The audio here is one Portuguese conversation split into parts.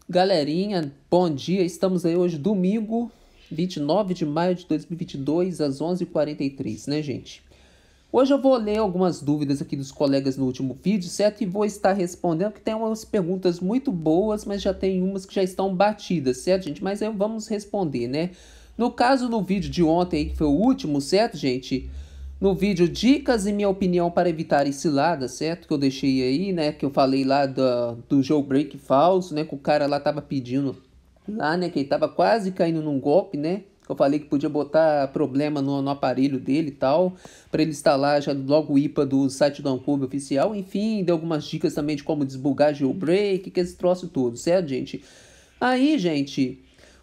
Galerinha, bom dia. Estamos aí hoje, domingo, 29 de maio de 2022, às 11h43, né, gente? Hoje eu vou ler algumas dúvidas aqui dos colegas no último vídeo, certo? E vou estar respondendo, que tem umas perguntas muito boas, mas já tem umas que já estão batidas, certo, gente? Mas aí vamos responder, né? No caso, no vídeo de ontem aí, que foi o último, certo, gente? No vídeo Dicas e minha opinião para evitar ciladas, certo? Que eu deixei aí, né? Que eu falei lá do jailbreak falso, né? Que o cara lá tava pedindo lá, né? Que ele tava quase caindo num golpe, né? Que eu falei que podia botar problema no aparelho dele e tal. Para ele instalar já logo o IPA do site do Ancube oficial. Enfim, deu algumas dicas também de como desbugar jailbreak, que esse troço todo, certo, gente? Aí, gente...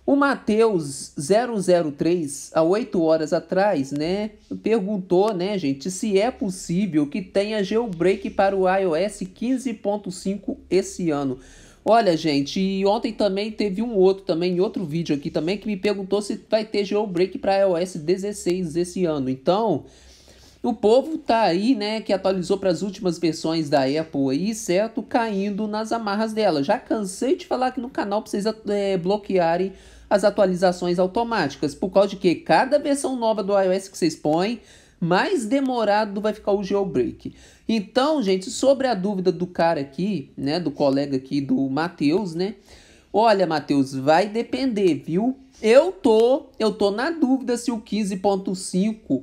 O Matheus 003, há 8 horas atrás, né, perguntou, né, gente, se é possível que tenha jailbreak para o iOS 15.5 esse ano. Olha, gente, e ontem também teve um outro também, em outro vídeo aqui também, que me perguntou se vai ter jailbreak para iOS 16 esse ano. Então, o povo tá aí, né, que atualizou para as últimas versões da Apple aí, certo? Caindo nas amarras dela. Já cansei de falar aqui no canal para vocês bloquearem as atualizações automáticas, por causa de que cada versão nova do iOS que vocês põem, mais demorado vai ficar o jailbreak. Então, gente, sobre a dúvida do cara aqui, né, do colega aqui, do Matheus, né? Olha, Matheus, vai depender, viu? Eu tô na dúvida se o 15.5,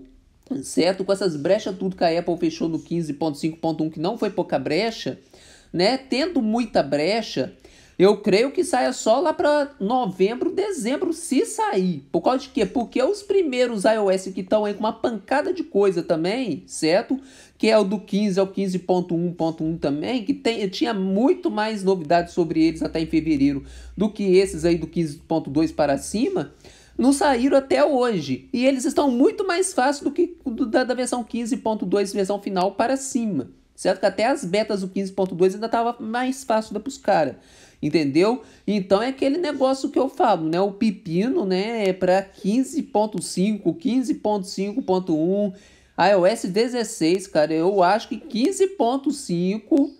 certo? Com essas brechas tudo que a Apple fechou no 15.5.1, que não foi pouca brecha, né? Tendo muita brecha, eu creio que saia só lá para novembro, dezembro, se sair. Por causa de quê? Porque os primeiros iOS que estão aí com uma pancada de coisa também, certo? Que é o do 15 ao 15.1.1 também, que tinha muito mais novidades sobre eles até em fevereiro do que esses aí do 15.2 para cima, não saíram até hoje. E eles estão muito mais fáceis do que da versão 15.2, versão final para cima. Certo? Que até as betas do 15.2 ainda estava mais fácil para os caras. Entendeu? Então é aquele negócio que eu falo, né? O pepino, né? É para 15.5, 15.5.1, iOS 16, cara. Eu acho que 15.5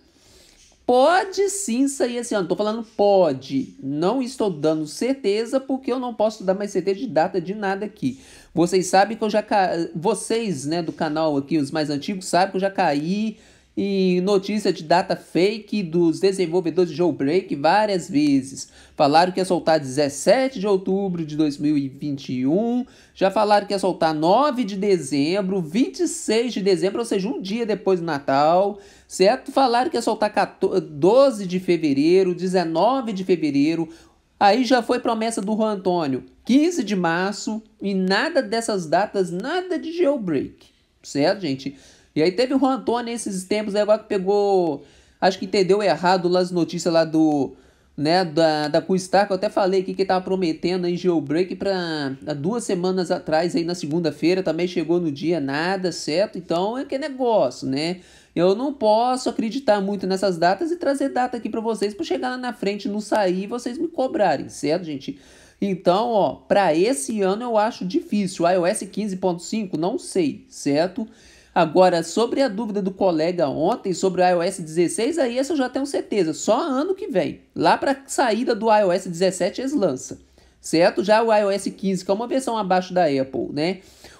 pode sim sair esse ano. Tô falando pode. Não estou dando certeza porque eu não posso dar mais certeza de data de nada aqui. Vocês sabem que eu já vocês, né, do canal aqui, os mais antigos, sabem que eu já caí em notícia de data fake dos desenvolvedores de jailbreak várias vezes. Falaram que ia soltar 17 de outubro de 2021, já falaram que ia soltar 9 de dezembro, 26 de dezembro, ou seja, um dia depois do Natal, certo? Falaram que ia soltar 12 de fevereiro, 19 de fevereiro, aí já foi promessa do Juan Antônio, 15 de março, e nada dessas datas, nada de jailbreak, certo, gente? E aí teve o Juan Antônio nesses tempos, aí agora que pegou, acho que entendeu errado lá as notícias lá do, né, da Q-Star, que eu até falei aqui que ele tava prometendo aí jailbreak para 2 semanas atrás, aí na segunda-feira, também chegou no dia, nada, certo? Então é que negócio, né? Eu não posso acreditar muito nessas datas e trazer data aqui para vocês, para chegar lá na frente, não sair e vocês me cobrarem, certo, gente? Então, ó, para esse ano eu acho difícil. O iOS 15.5, não sei, certo? Agora, sobre a dúvida do colega ontem sobre o iOS 16, aí essa eu já tenho certeza, só ano que vem. Lá para a saída do iOS 17 eles lançam, certo? Já o iOS 15, que é uma versão abaixo da Apple, né?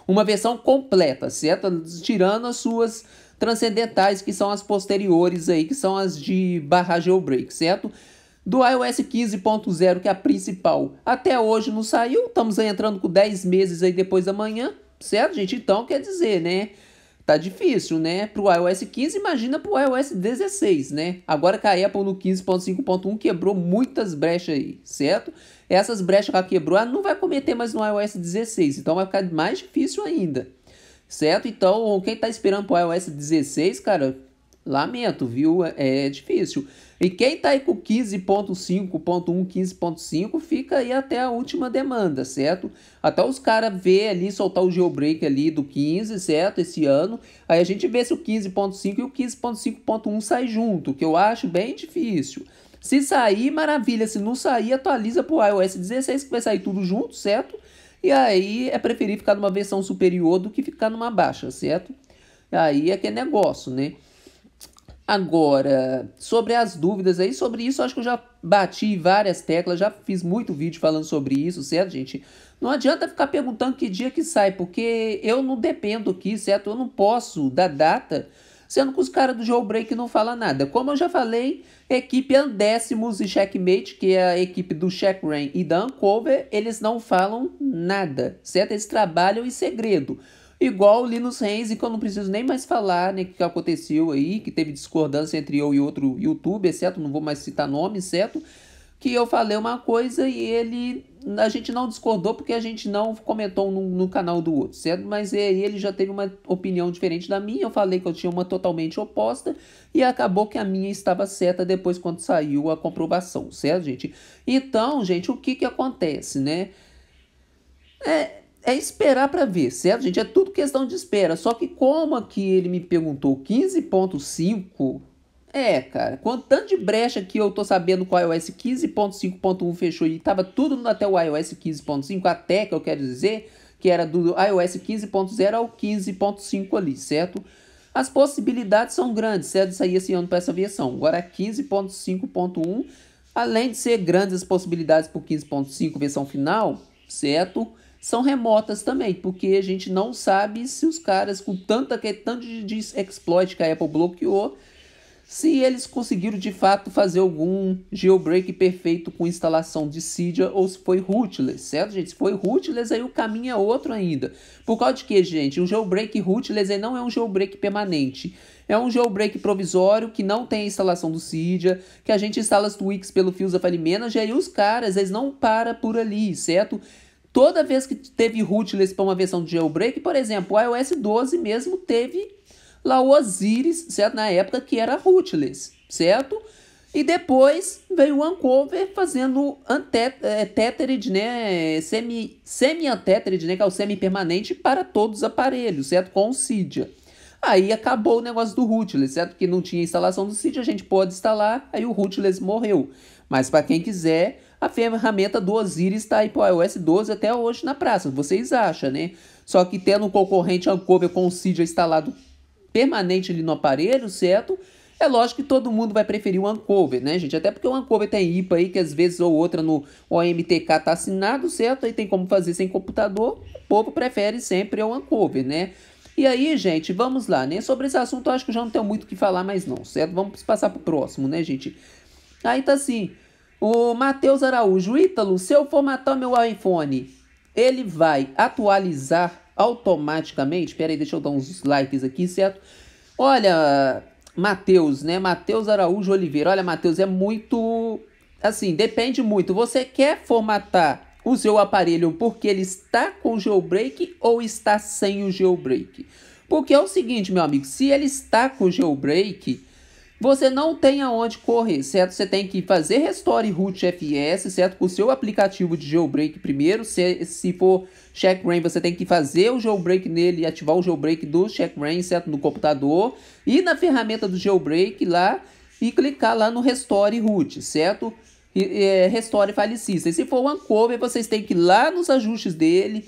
Uma versão completa, certo? Tirando as suas transcendentais, que são as posteriores aí, que são as de barra jailbreak, certo? Do iOS 15.0, que é a principal, até hoje não saiu, estamos aí entrando com 10 meses aí depois da manhã, certo, gente? Então, quer dizer, né? Tá difícil, né? Pro iOS 15, imagina pro iOS 16, né? Agora que a Apple no 15.5.1 quebrou muitas brechas aí, certo? Essas brechas que ela quebrou, ela não vai cometer mais no iOS 16, então vai ficar mais difícil ainda, certo? Então, quem tá esperando pro iOS 16, cara, lamento, viu? É difícil. E quem tá aí com 15.5.1, 15.5, fica aí até a última demanda, certo? Até os caras ver ali, soltar o jailbreak ali do 15, certo? Esse ano. Aí a gente vê se o 15.5 e o 15.5.1 saem junto, que eu acho bem difícil. Se sair, maravilha. Se não sair, atualiza pro iOS 16, que vai sair tudo junto, certo? E aí é preferível ficar numa versão superior do que ficar numa baixa, certo? Aí é que é negócio, né? Agora, sobre as dúvidas aí, sobre isso, acho que eu já bati várias teclas, já fiz muito vídeo falando sobre isso, certo, gente? Não adianta ficar perguntando que dia que sai, porque eu não dependo aqui, certo? Eu não posso dar data, sendo que os caras do Jailbreak não falam nada. Como eu já falei, equipe Undécimos e Checkmate, que é a equipe do Checkra1 e da Uncover, eles não falam nada, certo? Eles trabalham em segredo. Igual o Linus Renzi, que eu não preciso nem mais falar, né, que aconteceu aí, que teve discordância entre eu e outro youtuber, certo? Não vou mais citar nomes, certo? Que eu falei uma coisa e a gente não discordou porque a gente não comentou no canal do outro, certo? Mas ele já teve uma opinião diferente da minha, eu falei que eu tinha uma totalmente oposta e acabou que a minha estava certa depois quando saiu a comprovação, certo, gente? Então, gente, o que acontece, né? É esperar para ver, certo, gente? É tudo questão de espera. Só que como aqui ele me perguntou 15.5, cara, com tanto de brecha que eu tô sabendo que o iOS 15.5.1 fechou e tava tudo até o iOS 15.5, até que eu quero dizer que era do iOS 15.0 ao 15.5 ali, certo? As possibilidades são grandes, certo? De sair esse ano para essa versão. Agora 15.5.1, além de ser grandes as possibilidades para o 15.5 versão final, certo? São remotas também, porque a gente não sabe se os caras, com tanto de exploit que a Apple bloqueou, se eles conseguiram de fato fazer algum jailbreak perfeito com instalação de Cydia ou se foi rootless, certo, gente? Se foi rootless, aí o caminho é outro ainda. Por causa de que, gente? O jailbreak rootless aí não é um jailbreak permanente. É um jailbreak provisório que não tem a instalação do Cydia, que a gente instala as tweaks pelo Fuse File Manager e os caras, eles não param por ali, certo? Toda vez que teve rootless para uma versão de jailbreak, por exemplo, o iOS 12 mesmo teve lá o Osiris, certo? Na época que era rootless, certo? E depois veio o Uncover fazendo tethered, né? Semi-untethered, né? Que é o semi-permanente para todos os aparelhos, certo? Com o Cydia. Aí acabou o negócio do rootless, certo? Que não tinha instalação do Cydia, a gente pode instalar, aí o rootless morreu. Mas para quem quiser, a ferramenta do Osiris está aí para o iOS 12 até hoje na praça, vocês acham, né? Só que tendo um concorrente Uncover com o Cydia instalado permanente ali no aparelho, certo? É lógico que todo mundo vai preferir o Uncover, né, gente? Até porque o Uncover tem IPA aí, que às vezes ou outra no OMTK tá assinado, certo? Aí tem como fazer sem computador, o povo prefere sempre o Uncover, né? E aí, gente, vamos lá, né? Sobre esse assunto eu acho que eu já não tenho muito o que falar mais não, certo? Vamos passar pro próximo, né, gente? Aí tá assim, o Matheus Araújo, Ítalo, se eu formatar meu iPhone, ele vai atualizar automaticamente? Espera aí, deixa eu dar uns likes aqui, certo? Olha, Matheus, né? Matheus Araújo Oliveira. Olha, Matheus, é muito... Assim, depende muito. Você quer formatar o seu aparelho porque ele está com jailbreak ou está sem o jailbreak? Porque é o seguinte, meu amigo, se ele está com jailbreak, você não tem aonde correr, certo? Você tem que fazer Restore Root FS, certo? Com o seu aplicativo de jailbreak primeiro. Se for Checkra1, você tem que fazer o jailbreak nele e ativar o jailbreak do Checkra1, certo? No computador. E na ferramenta do jailbreak lá e clicar lá no Restore Root, certo? Restore File System. Se for o Uncover, vocês têm que ir lá nos ajustes dele,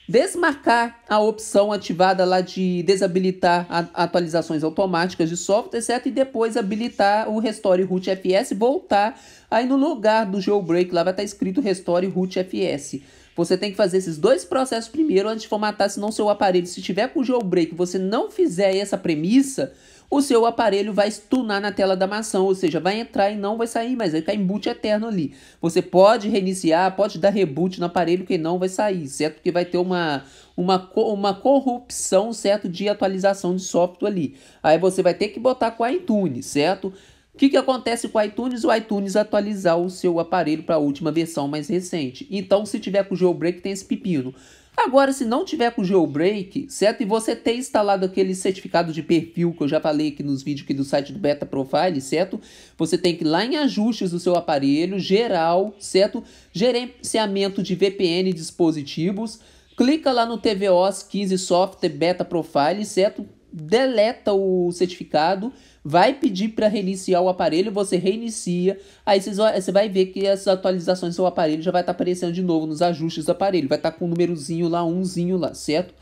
desmarcar a opção ativada lá de desabilitar atualizações automáticas de software, certo? E depois habilitar o Restore Root FS, voltar aí no lugar do jailbreak, lá vai estar escrito Restore Root FS. Você tem que fazer esses dois processos primeiro antes de formatar, senão seu aparelho, se tiver com jailbreak, você não fizer essa premissa, o seu aparelho vai stunar na tela da maçã, ou seja, vai entrar e não vai sair, mas vai ficar em boot eterno ali. Você pode reiniciar, pode dar reboot no aparelho que não vai sair, certo? Porque vai ter uma corrupção, certo, de atualização de software ali. Aí você vai ter que botar com o iTunes, certo? O que acontece com o iTunes? O iTunes atualizar o seu aparelho para a última versão mais recente. Então, se tiver com jailbreak, tem esse pepino. Agora, se não tiver com jailbreak, certo? E você ter instalado aquele certificado de perfil que eu já falei aqui nos vídeos aqui do site do Beta Profile, certo? Você tem que ir lá em ajustes do seu aparelho, geral, certo? Gerenciamento de VPN e dispositivos. Clica lá no tvOS 15 Software Beta Profile, certo? Deleta o certificado, vai pedir para reiniciar o aparelho, você reinicia, aí você vai ver que as atualizações do seu aparelho já vai estar aparecendo de novo nos ajustes do aparelho, vai estar com um númerozinho lá, umzinho lá, certo?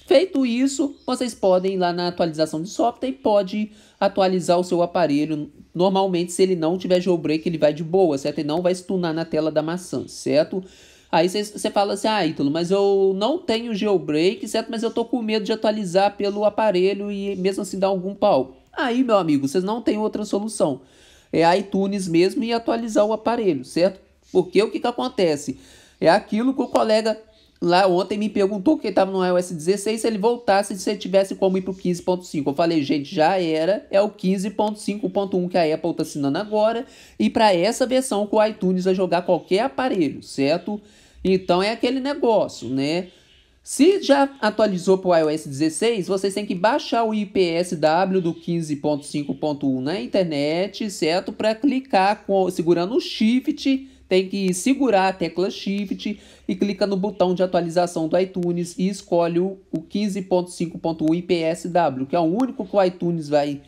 Feito isso, vocês podem ir lá na atualização de software e pode atualizar o seu aparelho. Normalmente, se ele não tiver jailbreak, ele vai de boa, certo? Ele não vai stunar na tela da maçã, certo? Aí você fala assim, ah, Ítalo, mas eu não tenho jailbreak, certo? Mas eu tô com medo de atualizar pelo aparelho e mesmo assim dar algum pau. Aí, meu amigo, vocês não tem outra solução. É iTunes mesmo e atualizar o aparelho, certo? Porque o que acontece? É aquilo que o colega lá ontem me perguntou que ele estava no iOS 16, se ele voltasse, se ele tivesse como ir para o 15.5. Eu falei, gente, já era, é o 15.5.1 que a Apple está assinando agora, e para essa versão que o iTunes vai jogar qualquer aparelho, certo? Então é aquele negócio, né? Se já atualizou para o iOS 16, vocês têm que baixar o IPSW do 15.5.1 na internet, certo? Para clicar segurando o Shift, tem que segurar a tecla Shift e clica no botão de atualização do iTunes e escolhe o 15.5.1 IPSW, que é o único que o iTunes vai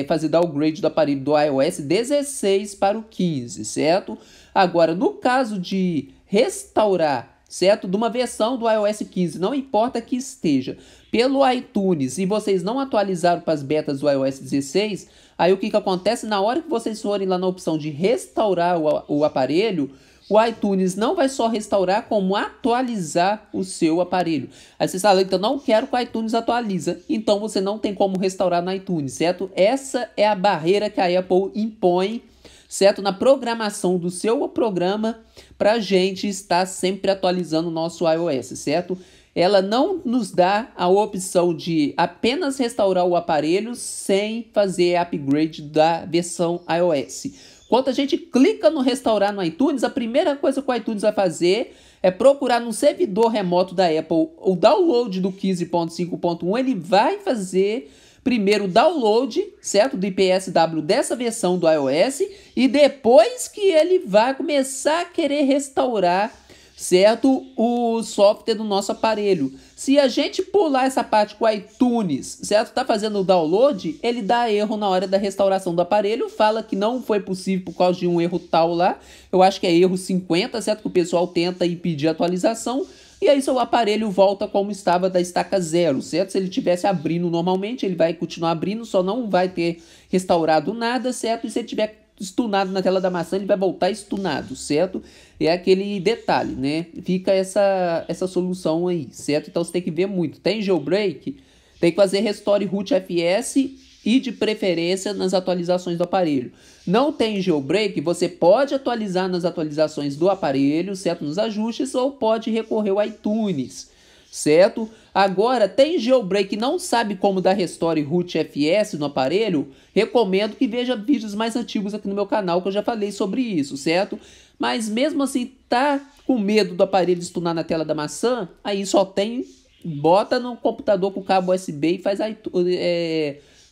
fazer downgrade do aparelho do iOS 16 para o 15, certo? Agora, no caso de restaurar, certo? De uma versão do iOS 15, não importa que esteja, pelo iTunes, e vocês não atualizaram para as betas do iOS 16, aí o que acontece? Na hora que vocês forem lá na opção de restaurar o aparelho, o iTunes não vai só restaurar, como atualizar o seu aparelho. Aí você fala, então não quero que o iTunes atualiza, então você não tem como restaurar no iTunes, certo? Essa é a barreira que a Apple impõe, certo? Na programação do seu programa, para a gente estar sempre atualizando o nosso iOS, certo? Ela não nos dá a opção de apenas restaurar o aparelho sem fazer upgrade da versão iOS. Quando a gente clica no restaurar no iTunes, a primeira coisa que o iTunes vai fazer é procurar no servidor remoto da Apple o download do 15.5.1, ele vai fazer primeiro o download, certo, do IPSW dessa versão do iOS, e depois que ele vai começar a querer restaurar, certo, o software do nosso aparelho. Se a gente pular essa parte com o iTunes, certo, tá fazendo o download, ele dá erro na hora da restauração do aparelho, fala que não foi possível por causa de um erro tal lá, eu acho que é erro 50, certo, que o pessoal tenta impedir a atualização, e aí seu aparelho volta como estava da estaca 0, certo? Se ele estivesse abrindo normalmente, ele vai continuar abrindo, só não vai ter restaurado nada, certo? E se ele tiver stunado na tela da maçã, ele vai voltar stunado, certo? É aquele detalhe, né? Fica essa solução aí, certo? Então você tem que ver muito. Tem jailbreak? Tem que fazer restore root FS e de preferência nas atualizações do aparelho. Não tem jailbreak, você pode atualizar nas atualizações do aparelho, certo? Nos ajustes, ou pode recorrer ao iTunes, certo? Agora, tem jailbreak e não sabe como dar restore root FS no aparelho? Recomendo que veja vídeos mais antigos aqui no meu canal, que eu já falei sobre isso, certo? Mas mesmo assim, tá com medo do aparelho stunar na tela da maçã? Aí só tem, bota no computador com cabo USB e faz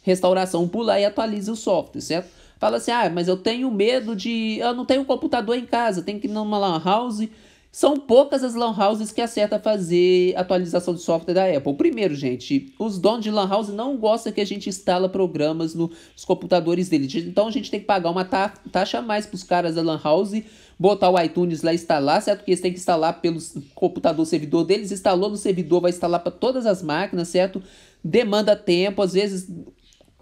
restauração por lá e atualiza o software, certo? Fala assim, ah, mas eu tenho medo eu não tenho computador em casa, tenho que ir numa lan house. São poucas as lan houses que acertam fazer atualização de software da Apple. Primeiro, gente, os donos de lan house não gostam que a gente instala programas nos computadores deles. Então a gente tem que pagar uma taxa a mais para os caras da lan house, botar o iTunes lá e instalar, certo? Porque eles têm que instalar pelo computador servidor deles, instalou no servidor, vai instalar para todas as máquinas, certo? Demanda tempo, às vezes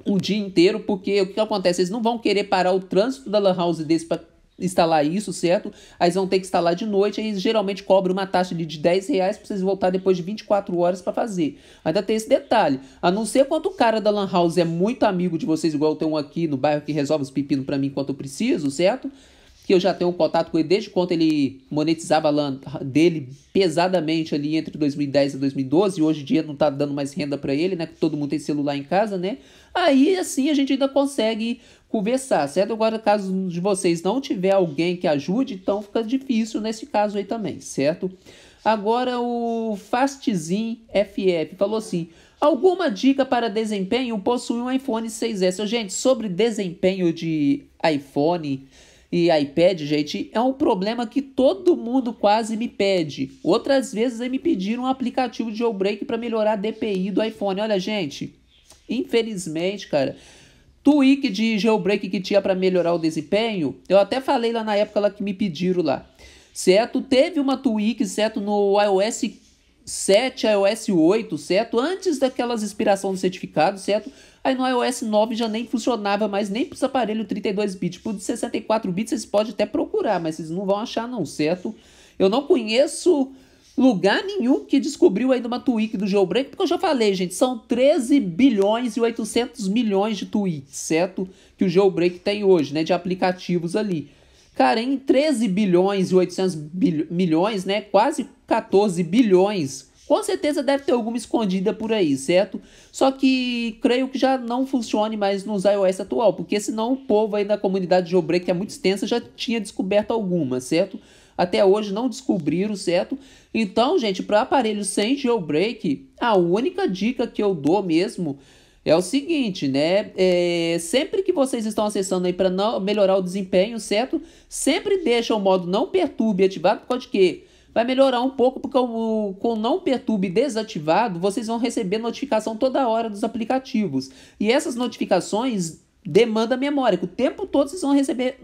um dia inteiro, porque o que acontece? Eles não vão querer parar o trânsito da lan house deles para instalar isso, certo? Aí eles vão ter que instalar de noite, aí geralmente cobram uma taxa de R$10 para vocês voltar depois de 24 horas para fazer. Ainda tem esse detalhe, a não ser quando o cara da lan house é muito amigo de vocês, igual tem um aqui no bairro que resolve os pepinos para mim enquanto eu preciso, certo? Que eu já tenho um contato com ele desde quando ele monetizava a LAN dele pesadamente ali entre 2010 e 2012, e hoje em dia não tá dando mais renda para ele, né, que todo mundo tem celular em casa, né, aí assim a gente ainda consegue conversar, certo? Agora, caso de vocês não tiver alguém que ajude, então fica difícil nesse caso aí também, certo? Agora o Fastzin FF falou assim, alguma dica para desempenho? Possui um iPhone 6S. Gente, sobre desempenho de iPhone e iPad, gente, é um problema que todo mundo quase me pede. Outras vezes aí me pediram um aplicativo de jailbreak para melhorar a DPI do iPhone. Olha, gente, infelizmente, cara, tweak de jailbreak que tinha para melhorar o desempenho, eu até falei lá na época lá que me pediram lá, certo? Teve uma tweak, certo, no iOS 7, iOS 8, certo? Antes daquelas expiração do certificado, certo? Aí no iOS 9 já nem funcionava mais, nem para os aparelhos 32 bits. Por 64 bits vocês podem até procurar, mas vocês não vão achar não, certo? Eu não conheço lugar nenhum que descobriu ainda uma tweak do jailbreak, porque eu já falei, gente, são 13 bilhões e 800 milhões de tweaks, certo? Que o jailbreak tem hoje, né, de aplicativos ali. Cara, em 13 bilhões e 800 milhões, né, quase 14 bilhões, com certeza deve ter alguma escondida por aí, certo? Só que creio que já não funcione mais nos iOS atual, porque senão o povo aí da comunidade de jailbreak, que é muito extensa, já tinha descoberto alguma, certo? Até hoje não descobriram, certo? Então, gente, para aparelhos sem jailbreak, a única dica que eu dou mesmo é o seguinte, né? Sempre que vocês estão acessando aí para melhorar o desempenho, certo? Sempre deixa o modo não perturbe ativado, pode que vai melhorar um pouco, porque com não perturbe desativado, vocês vão receber notificação toda hora dos aplicativos. E essas notificações demandam memória, que o tempo todo vocês vão receber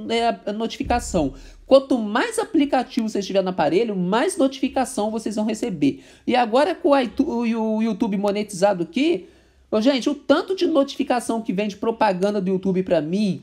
a notificação. Quanto mais aplicativos vocês tiver no aparelho, mais notificação vocês vão receber. E agora com o YouTube monetizado aqui, gente, o tanto de notificação que vem de propaganda do YouTube para mim,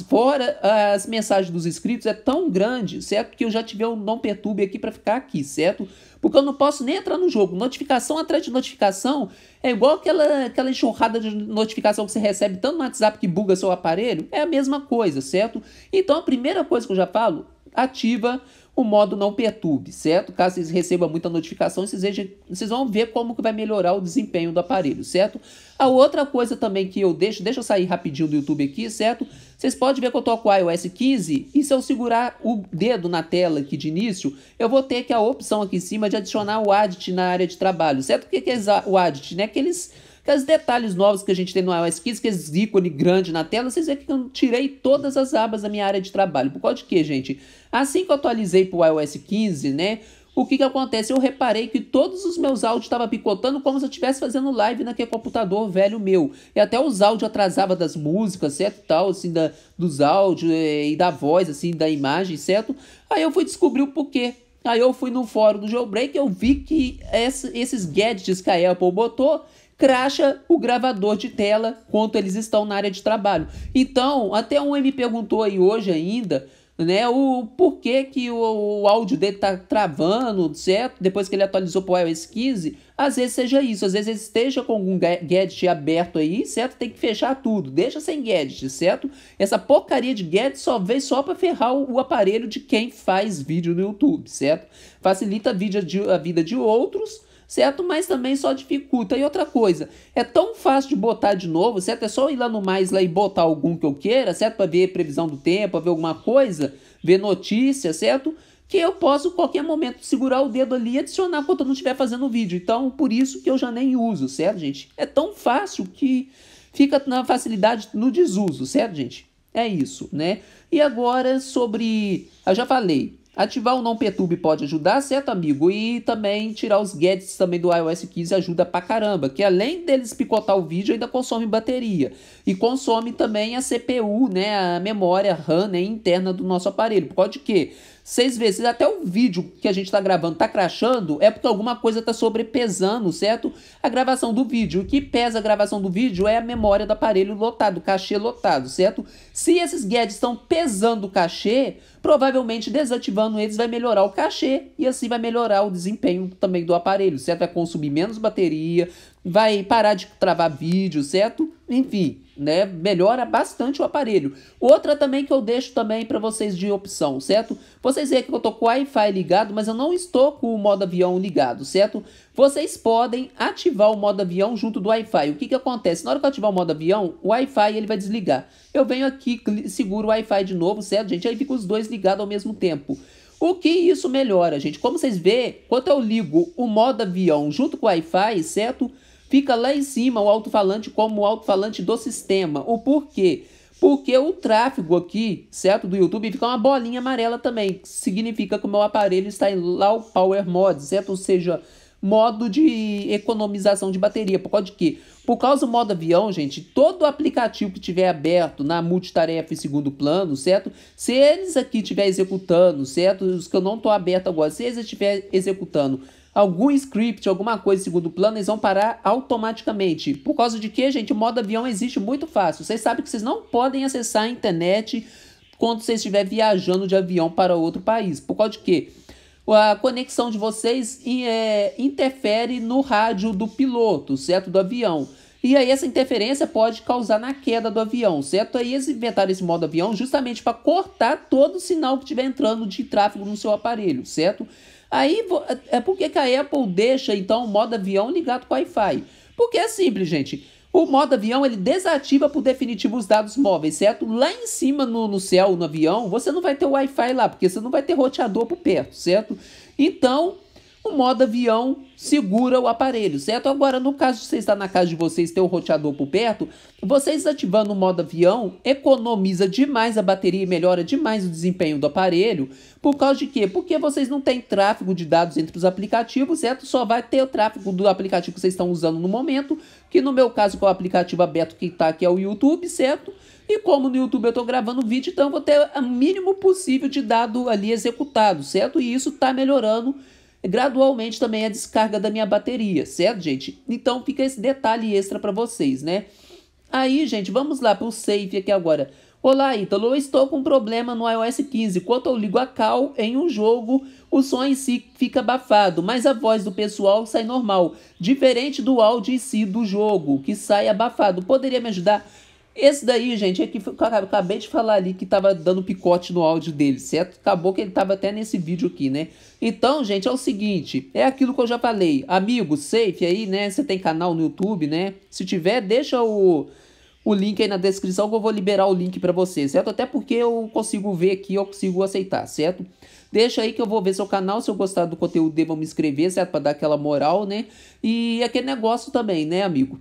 fora as mensagens dos inscritos, é tão grande, certo? Que eu já tive um não perturbe aqui para ficar aqui, certo? Porque eu não posso nem entrar no jogo. Notificação atrás de notificação é igual aquela enxurrada de notificação que você recebe tanto no WhatsApp que buga seu aparelho. É a mesma coisa, certo? Então a primeira coisa que eu já falo, ativa o modo não perturbe, certo? Caso vocês recebam muita notificação, vocês vão ver como que vai melhorar o desempenho do aparelho, certo? A outra coisa também que eu deixa eu sair rapidinho do YouTube aqui, certo? Vocês podem ver que eu tô com o iOS 15 e se eu segurar o dedo na tela aqui de início, eu vou ter que a opção aqui em cima de adicionar o Addit na área de trabalho, certo? O que é o Addit, né? Aqueles detalhes novos que a gente tem no iOS 15, aqueles ícones grandes na tela, vocês veem que eu tirei todas as abas da minha área de trabalho. Por causa de quê, gente? Assim que eu atualizei para o iOS 15, né? O que acontece? Eu reparei que todos os meus áudios estavam picotando como se eu estivesse fazendo live naquele computador velho meu. E até os áudios atrasavam das músicas, certo? Tal, assim, dos áudios e da voz, assim, da imagem, certo? Aí eu fui descobrir o porquê. Aí eu fui no fórum do jailbreak e eu vi que esses gadgets que a Apple botou cracha o gravador de tela quando eles estão na área de trabalho. Então, até um me perguntou aí hoje ainda, né, o porquê que o áudio dele tá travando, certo? Depois que ele atualizou para o iOS 15, às vezes seja isso, às vezes ele esteja com algum gadget aberto aí, certo? Tem que fechar tudo, deixa sem gadget, certo? Essa porcaria de gadget só veio só para ferrar o aparelho de quem faz vídeo no YouTube, certo? Facilita a vida de outros, certo? Mas também só dificulta. E outra coisa, é tão fácil de botar de novo, certo? É só ir lá no mais lá e botar algum que eu queira, certo? Para ver previsão do tempo, para ver alguma coisa, ver notícia, certo? Que eu posso, a qualquer momento, segurar o dedo ali e adicionar quando eu não estiver fazendo vídeo. Então, por isso que eu já nem uso, certo, gente? É tão fácil que fica na facilidade no desuso, certo, gente? É isso, né? E agora sobre... Eu já falei... Ativar o não perturbe pode ajudar, certo, amigo? E também tirar os gadgets também do iOS 15 ajuda pra caramba, que além deles picotar o vídeo, ainda consome bateria. E consome também a CPU, né, a memória RAM, né, interna do nosso aparelho. Por causa de quê? 6 vezes, até o vídeo que a gente tá gravando tá crashando, é porque alguma coisa tá sobrepesando, certo? A gravação do vídeo. O que pesa a gravação do vídeo é a memória do aparelho lotado, o cachê lotado, certo? Se esses gadgets estão pesando o cachê, provavelmente desativando eles vai melhorar o cachê e assim vai melhorar o desempenho também do aparelho, certo? Vai consumir menos bateria, vai parar de travar vídeo, certo? Enfim, né? Melhora bastante o aparelho. Outra também que eu deixo também para vocês de opção, certo? Vocês veem que eu tô com o Wi-Fi ligado, mas eu não estou com o modo avião ligado, certo? Vocês podem ativar o modo avião junto do Wi-Fi. O que acontece? Na hora que eu ativar o modo avião, o Wi-Fi ele vai desligar. Eu venho aqui, seguro o Wi-Fi de novo, certo, gente? Aí fica os dois ligados ao mesmo tempo. O que isso melhora, gente? Como vocês veem, quando eu ligo o modo avião junto com o Wi-Fi, certo? Fica lá em cima o alto-falante como o alto-falante do sistema. O porquê? Porque o tráfego aqui, certo, do YouTube fica uma bolinha amarela também. Que significa que o meu aparelho está em Low Power Mode, certo? Ou seja, modo de economização de bateria. Por causa de quê? Por causa do modo avião, gente, todo aplicativo que tiver aberto na multitarefa em segundo plano, certo? Se eles aqui estiver executando, certo? Os que eu não estou aberto agora, se eles estiver executando algum script, alguma coisa em segundo plano, eles vão parar automaticamente. Por causa de que, gente, o modo avião existe muito fácil. Vocês sabem que vocês não podem acessar a internet quando você estiver viajando de avião para outro país. Por causa de quê? A conexão de vocês interfere no rádio do piloto, certo? Do avião. E aí essa interferência pode causar na queda do avião, certo? Aí eles inventaram esse modo avião justamente para cortar todo o sinal que estiver entrando de tráfego no seu aparelho, certo? Aí é porque que a Apple deixa então o modo avião ligado com Wi-Fi. Porque é simples, gente. O modo avião ele desativa por definitivo os dados móveis, certo? Lá em cima no céu, no avião, você não vai ter Wi-Fi lá, porque você não vai ter roteador por perto, certo? Então, o modo avião segura o aparelho, certo? Agora, no caso de você estar na casa de vocês ter o roteador por perto, vocês ativando o modo avião economiza demais a bateria e melhora demais o desempenho do aparelho. Por causa de quê? Porque vocês não têm tráfego de dados entre os aplicativos, certo? Só vai ter o tráfego do aplicativo que vocês estão usando no momento, que no meu caso, com o aplicativo aberto que está aqui é o YouTube, certo? E como no YouTube eu estou gravando vídeo, então eu vou ter o mínimo possível de dado ali executado, certo? E isso está melhorando gradualmente também a descarga da minha bateria, certo, gente? Então fica esse detalhe extra para vocês, né? Aí, gente, vamos lá para o Safe aqui agora. Olá, Ítalo, eu estou com um problema no iOS 15. Quando eu ligo a call em um jogo, o som em si fica abafado, mas a voz do pessoal sai normal, diferente do áudio em si do jogo, que sai abafado. Poderia me ajudar? Esse daí, gente, é que eu acabei de falar ali que tava dando picote no áudio dele, certo? Acabou que ele tava até nesse vídeo aqui, né? Então, gente, é o seguinte, é aquilo que eu já falei. Amigo, Safe aí, né? Você tem canal no YouTube, né? Se tiver, deixa o link aí na descrição que eu vou liberar o link pra você, certo? Até porque eu consigo ver aqui, eu consigo aceitar, certo? Deixa aí que eu vou ver seu canal, se eu gostar do conteúdo dele, vou me inscrever, certo? Pra dar aquela moral, né? E aquele negócio também, né, amigo?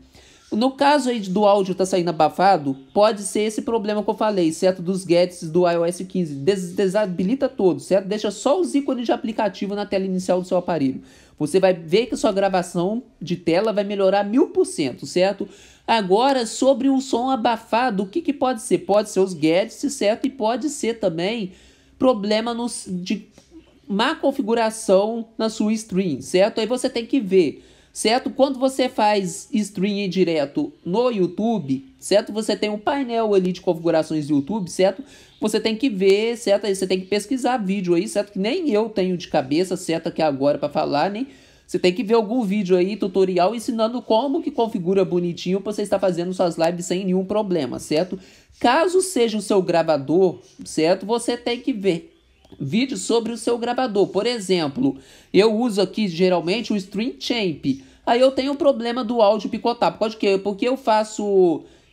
No caso aí do áudio tá saindo abafado, pode ser esse problema que eu falei, certo? Dos gadgets do iOS 15. Desabilita todos, certo? Deixa só os ícones de aplicativo na tela inicial do seu aparelho. Você vai ver que a sua gravação de tela vai melhorar 1000%, certo? Agora, sobre o som abafado, o que pode ser? Pode ser os gadgets, certo? E pode ser também problema de má configuração na sua stream, certo? Aí você tem que ver, certo? Quando você faz stream direto no YouTube, certo? Você tem um painel ali de configurações do YouTube, certo? Você tem que ver, certo? Aí você tem que pesquisar vídeo aí, certo? Que nem eu tenho de cabeça, certo? Aqui agora para falar, né? Você tem que ver algum vídeo aí, tutorial, ensinando como que configura bonitinho para você estar fazendo suas lives sem nenhum problema, certo? Caso seja o seu gravador, certo? Você tem que ver vídeos sobre o seu gravador. Por exemplo, eu uso aqui geralmente o StreamChamp. Aí eu tenho um problema do áudio picotar. Por quê? Porque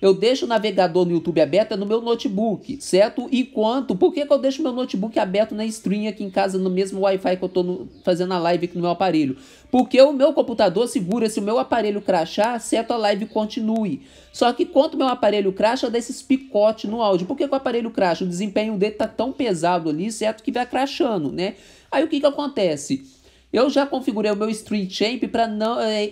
eu deixo o navegador no YouTube aberto no meu notebook, certo? Por que eu deixo meu notebook aberto na stream aqui em casa, no mesmo Wi-Fi que eu tô fazendo a live aqui no meu aparelho? Porque o meu computador segura, se o meu aparelho crashar, certo? A live continue. Só que quando o meu aparelho crasha, dá esses picotes no áudio. Por que o aparelho crasha? O desempenho dele tá tão pesado ali, certo? Que vai crashando, né? Aí o que acontece? Eu já configurei o meu StreamChamp para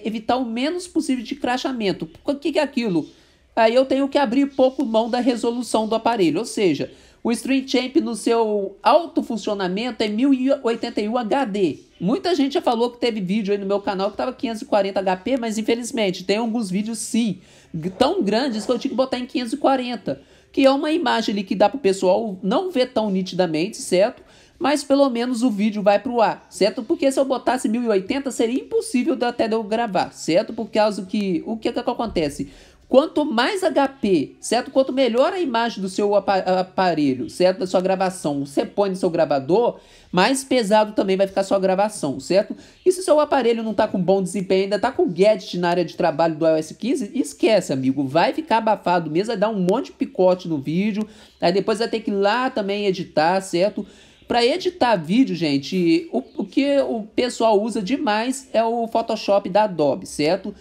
evitar o menos possível de crashamento. O que é aquilo? Aí eu tenho que abrir pouco mão da resolução do aparelho, ou seja, o StreamChamp no seu alto funcionamento é 1081 HD. Muita gente já falou que teve vídeo aí no meu canal que estava 540 HP, mas infelizmente tem alguns vídeos sim, tão grandes que eu tive que botar em 540, que é uma imagem ali que dá para o pessoal não ver tão nitidamente, certo? Mas pelo menos o vídeo vai pro ar, certo? Porque se eu botasse 1080 seria impossível até de eu gravar, certo? Por causa que, o que acontece? Quanto mais HP, certo? Quanto melhor a imagem do seu aparelho, certo? Da sua gravação, você põe no seu gravador, mais pesado também vai ficar a sua gravação, certo? E se o seu aparelho não tá com bom desempenho, ainda tá com gadget na área de trabalho do iOS 15, esquece, amigo. Vai ficar abafado mesmo, vai dar um monte de picote no vídeo, aí depois vai ter que ir lá também editar, certo? Para editar vídeo, gente, o que o pessoal usa demais é o Photoshop da Adobe, certo?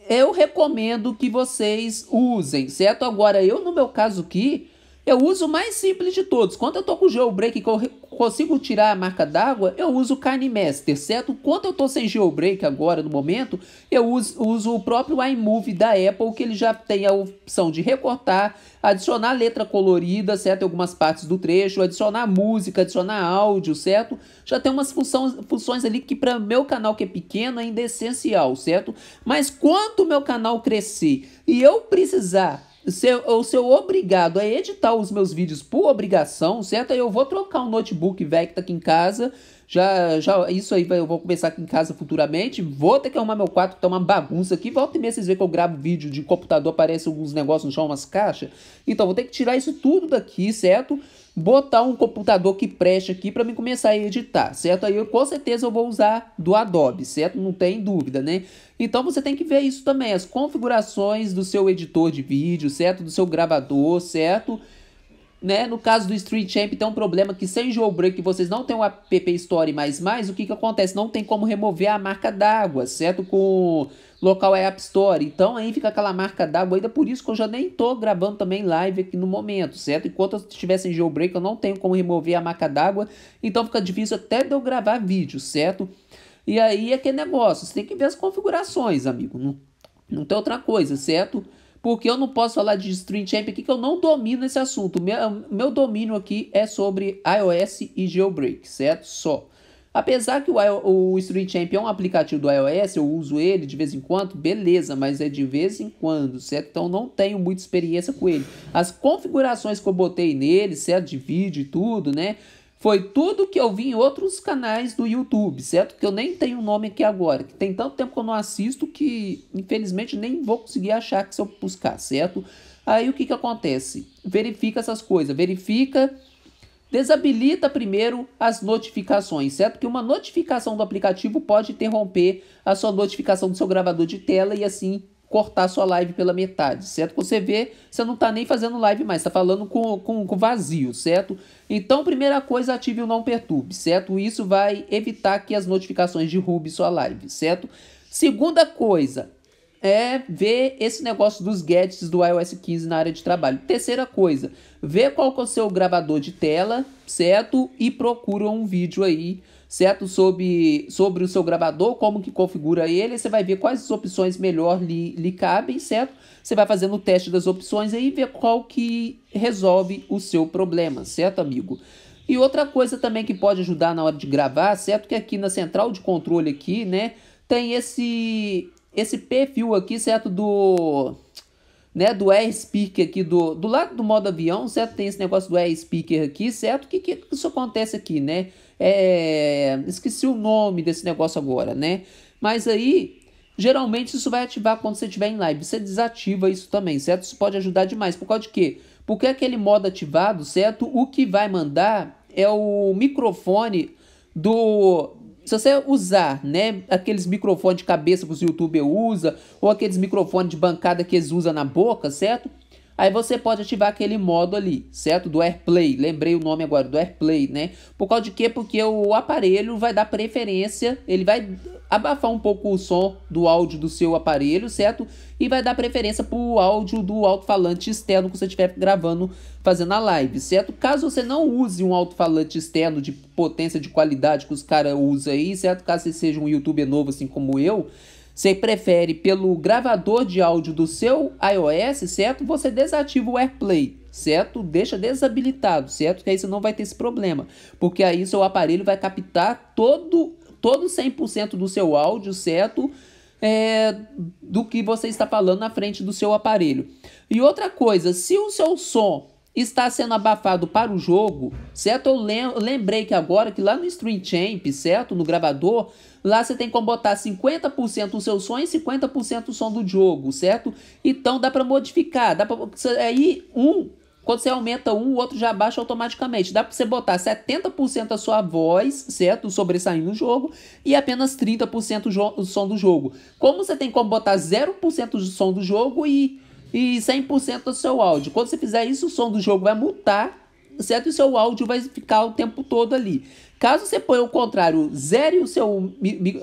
Eu recomendo que vocês usem, certo? Agora, no meu caso aqui, eu uso o mais simples de todos. Quando eu tô com o jailbreak, que eu consigo tirar a marca d'água, eu uso o KineMaster, certo? Quando eu tô sem jailbreak agora, no momento, eu uso o próprio iMovie da Apple, que ele já tem a opção de recortar, adicionar letra colorida, certo? Em algumas partes do trecho, adicionar música, adicionar áudio, certo? Já tem umas funções ali que para meu canal que é pequeno ainda é essencial, certo? Mas quando o meu canal crescer e eu precisar ser obrigado a editar os meus vídeos por obrigação, certo? Aí eu vou trocar um notebook velho que tá aqui em casa. Isso aí eu vou começar aqui em casa futuramente. Vou ter que arrumar meu quarto, que tá uma bagunça aqui. Volta e meia vocês veem que eu gravo vídeo de computador, aparece alguns negócios no chão, umas caixas. Então vou ter que tirar isso tudo daqui, certo? Botar um computador que preste aqui para mim começar a editar, certo? Aí com certeza eu vou usar do Adobe, certo? Não tem dúvida, né? Então você tem que ver isso também, as configurações do seu editor de vídeo, certo? Do seu gravador, certo? Né? No caso do StreamChamp tem um problema que sem jailbreak vocês não tem o App Store mais, o que acontece? Não tem como remover a marca d'água, certo? Com local App Store, então aí fica aquela marca d'água ainda, por isso que eu já nem tô gravando também live aqui no momento, certo? Enquanto eu estiver sem jailbreak eu não tenho como remover a marca d'água, então fica difícil até de eu gravar vídeo, certo? E aí é que negócio, você tem que ver as configurações, amigo, não tem outra coisa, certo? Porque eu não posso falar de StreamChamp aqui, que eu não domino esse assunto. Meu domínio aqui é sobre iOS e jailbreak, certo? Só. Apesar que o StreamChamp é um aplicativo do iOS, eu uso ele de vez em quando, beleza, mas é de vez em quando, certo? Então não tenho muita experiência com ele. As configurações que eu botei nele, certo? De vídeo e tudo, né? Foi tudo que eu vi em outros canais do YouTube, certo? Que eu nem tenho o nome aqui agora. Que tem tanto tempo que eu não assisto que, infelizmente, nem vou conseguir achar que se eu buscar, certo? Aí o que que acontece? Verifica essas coisas. Verifica, desabilita primeiro as notificações, certo? Que uma notificação do aplicativo pode interromper a sua notificação do seu gravador de tela e assim cortar sua live pela metade, certo? Quando você vê, você não tá nem fazendo live mais, tá falando com vazio, certo? Então, primeira coisa, ative o não perturbe, certo? Isso vai evitar que as notificações derrubem sua live, certo? Segunda coisa é ver esse negócio dos gadgets do iOS 15 na área de trabalho. Terceira coisa, ver qual que é o seu gravador de tela, certo? E procura um vídeo aí, certo? Sobre o seu gravador, como que configura ele, você vai ver quais opções melhor lhe cabem, certo? Você vai fazendo o teste das opções aí e ver qual que resolve o seu problema, certo, amigo? E outra coisa também que pode ajudar na hora de gravar, certo? Que aqui na central de controle aqui, né, tem esse perfil aqui, certo? Do AirSpeaker aqui, do lado do modo avião, certo? Tem esse negócio do AirSpeaker aqui, certo? O que isso acontece aqui, né? Esqueci o nome desse negócio agora, né? Mas aí, geralmente isso vai ativar quando você estiver em live. Você desativa isso também, certo? Isso pode ajudar demais. Por causa de quê? Porque aquele modo ativado, certo? O que vai mandar é o microfone do... Se você usar, né, aqueles microfones de cabeça que os youtubers usam, ou aqueles microfones de bancada que eles usam na boca, certo? Aí você pode ativar aquele modo ali, certo? Do AirPlay, lembrei o nome agora, do AirPlay, né? Por causa de quê? Porque o aparelho vai dar preferência, ele vai abafar um pouco o som do áudio do seu aparelho, certo? E vai dar preferência para o áudio do alto-falante externo que você estiver gravando, fazendo a live, certo? Caso você não use um alto-falante externo de potência, de qualidade que os caras usam aí, certo? Caso você seja um youtuber novo assim como eu, você prefere pelo gravador de áudio do seu iOS, certo? Você desativa o AirPlay, certo? Deixa desabilitado, certo? Que aí você não vai ter esse problema, porque aí seu aparelho vai captar todo 100% do seu áudio, certo? Do que você está falando na frente do seu aparelho. E outra coisa, se o seu som está sendo abafado para o jogo, certo? Eu lembrei que agora que lá no StreamChamp, certo? No gravador, lá você tem como botar 50% o seu som e 50% o som do jogo, certo? Então dá para modificar, aí quando você aumenta um, o outro já baixa automaticamente. Dá para você botar 70% a sua voz, certo? Sobressaindo no jogo, e apenas 30% o som do jogo. Como você tem como botar 0% do som do jogo e 100% do seu áudio. Quando você fizer isso, o som do jogo vai mutar, certo? E o seu áudio vai ficar o tempo todo ali. Caso você ponha o contrário, zere o seu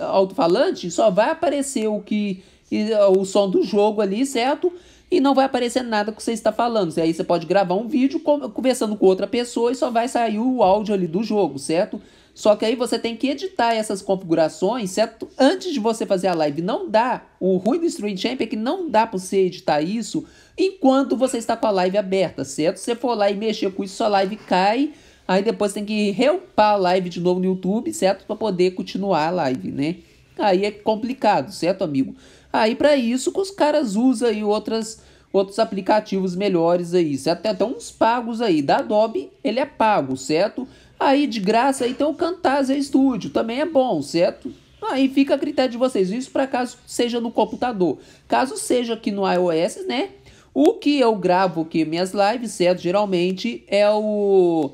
alto-falante, só vai aparecer o som do jogo ali, certo? e não vai aparecer nada que você está falando. Aí você pode gravar um vídeo conversando com outra pessoa e só vai sair o áudio ali do jogo, certo? Só que aí você tem que editar essas configurações, certo? Antes de você fazer a live. Não dá. O ruim do Stream Champ é que não dá para você editar isso enquanto você está com a live aberta, certo? Se você for lá e mexer com isso, sua live cai. Aí depois tem que reupar a live de novo no YouTube, certo? Para poder continuar a live, né? Aí é complicado, certo, amigo? Aí para isso que os caras usam aí outros aplicativos melhores aí, certo? Tem até uns pagos aí. Da Adobe, ele é pago, certo? Aí de graça aí tem o Camtasia Studio, também é bom, certo? Aí fica a critério de vocês, isso para caso seja no computador. Caso seja aqui no iOS, né? O que eu gravo aqui minhas lives, certo? Geralmente é o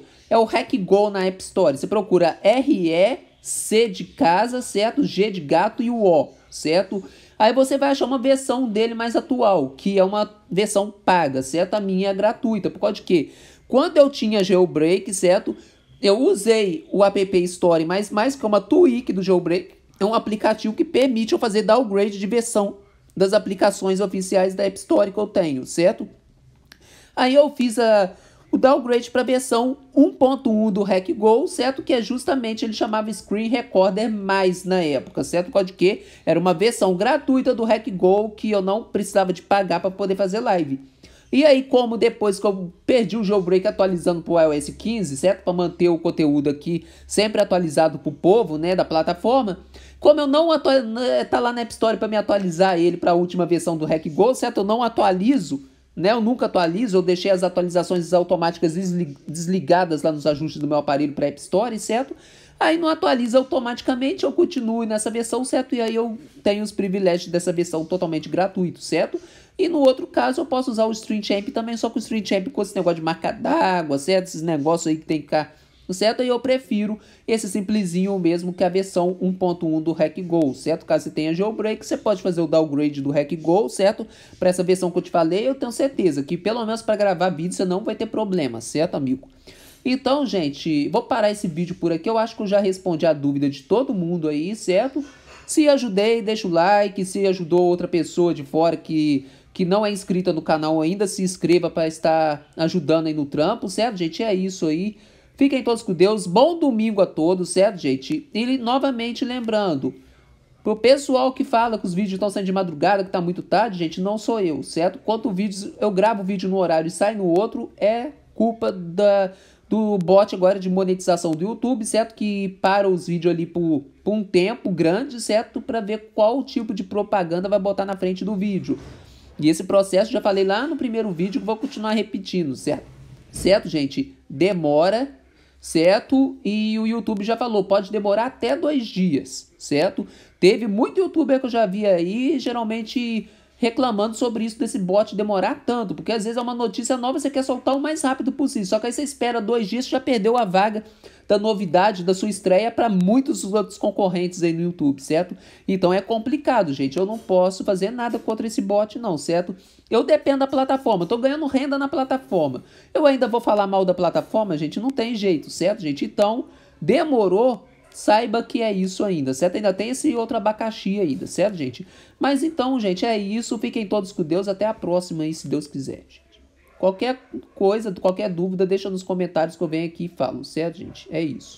RecGo na App Store. Você procura R-E-C de casa, certo? G de gato e o O, certo? Aí você vai achar uma versão dele mais atual, que é uma versão paga, certo? A minha é gratuita, por causa de quê? Quando eu tinha jailbreak, certo? Eu usei o App Store, mas mais que uma tweak do jailbreak, é um aplicativo que permite eu fazer downgrade de versão das aplicações oficiais da App Store que eu tenho, certo? Aí eu fiz o downgrade para a versão 1.1 do RecGo, certo? Que é justamente, ele chamava Screen Recorder mais na época, certo? Por causa de que era uma versão gratuita do RecGo que eu não precisava de pagar para poder fazer live. E aí, como depois que eu perdi o jailbreak atualizando para o iOS 15, certo? Para manter o conteúdo aqui sempre atualizado para o povo, né, da plataforma. Como eu não tá lá na App Store para me atualizar ele para a última versão do RecGo, certo? Eu não atualizo, né? Eu nunca atualizo, eu deixei as atualizações automáticas desligadas lá nos ajustes do meu aparelho para App Store, certo? Aí não atualiza automaticamente, eu continuo nessa versão, certo? E aí eu tenho os privilégios dessa versão totalmente gratuito, certo? E no outro caso eu posso usar o Stream Champ também, só que o Stream Champ com esse negócio de marca d'água, certo? Esses negócios aí que tem que ficar, certo? E eu prefiro esse simplesinho mesmo, que é a versão 1.1 do RecGo, certo? Caso você tenha jailbreak, você pode fazer o downgrade do RecGo, certo? Para essa versão que eu te falei, eu tenho certeza que pelo menos para gravar vídeo você não vai ter problema, certo, amigo? Então, gente, vou parar esse vídeo por aqui. Eu acho que eu já respondi a dúvida de todo mundo aí, certo? Se ajudei, deixa o like. Se ajudou outra pessoa de fora que não é inscrita no canal ainda, se inscreva para estar ajudando aí no trampo, certo, gente? É isso aí. Fiquem todos com Deus. Bom domingo a todos, certo, gente? E novamente lembrando, pro pessoal que fala que os vídeos estão saindo de madrugada, que tá muito tarde, gente, não sou eu, certo? Quanto vídeos eu gravo o vídeo no horário e sai no outro, é culpa do bot agora de monetização do YouTube, certo? Que para os vídeos ali por um tempo grande, certo? Para ver qual tipo de propaganda vai botar na frente do vídeo. E esse processo, já falei lá no primeiro vídeo, que vou continuar repetindo, certo? Certo, gente? Demora, certo? E o YouTube já falou, pode demorar até 2 dias, certo? Teve muito youtuber que eu já vi aí, geralmente reclamando sobre isso, desse bot demorar tanto, porque às vezes é uma notícia nova, você quer soltar o mais rápido possível, só que aí você espera 2 dias, você já perdeu a vaga da novidade, da sua estreia para muitos outros concorrentes aí no YouTube, certo? Então é complicado, gente, eu não posso fazer nada contra esse bot não, certo? Eu dependo da plataforma, eu tô ganhando renda na plataforma, eu ainda vou falar mal da plataforma, gente? Não tem jeito, certo, gente? Então, demorou, saiba que é isso ainda, certo? Ainda tem esse outro abacaxi ainda, certo, gente? Mas então, gente, é isso. Fiquem todos com Deus. Até a próxima aí, se Deus quiser, gente. Qualquer coisa, qualquer dúvida, deixa nos comentários que eu venho aqui e falo, certo, gente? É isso.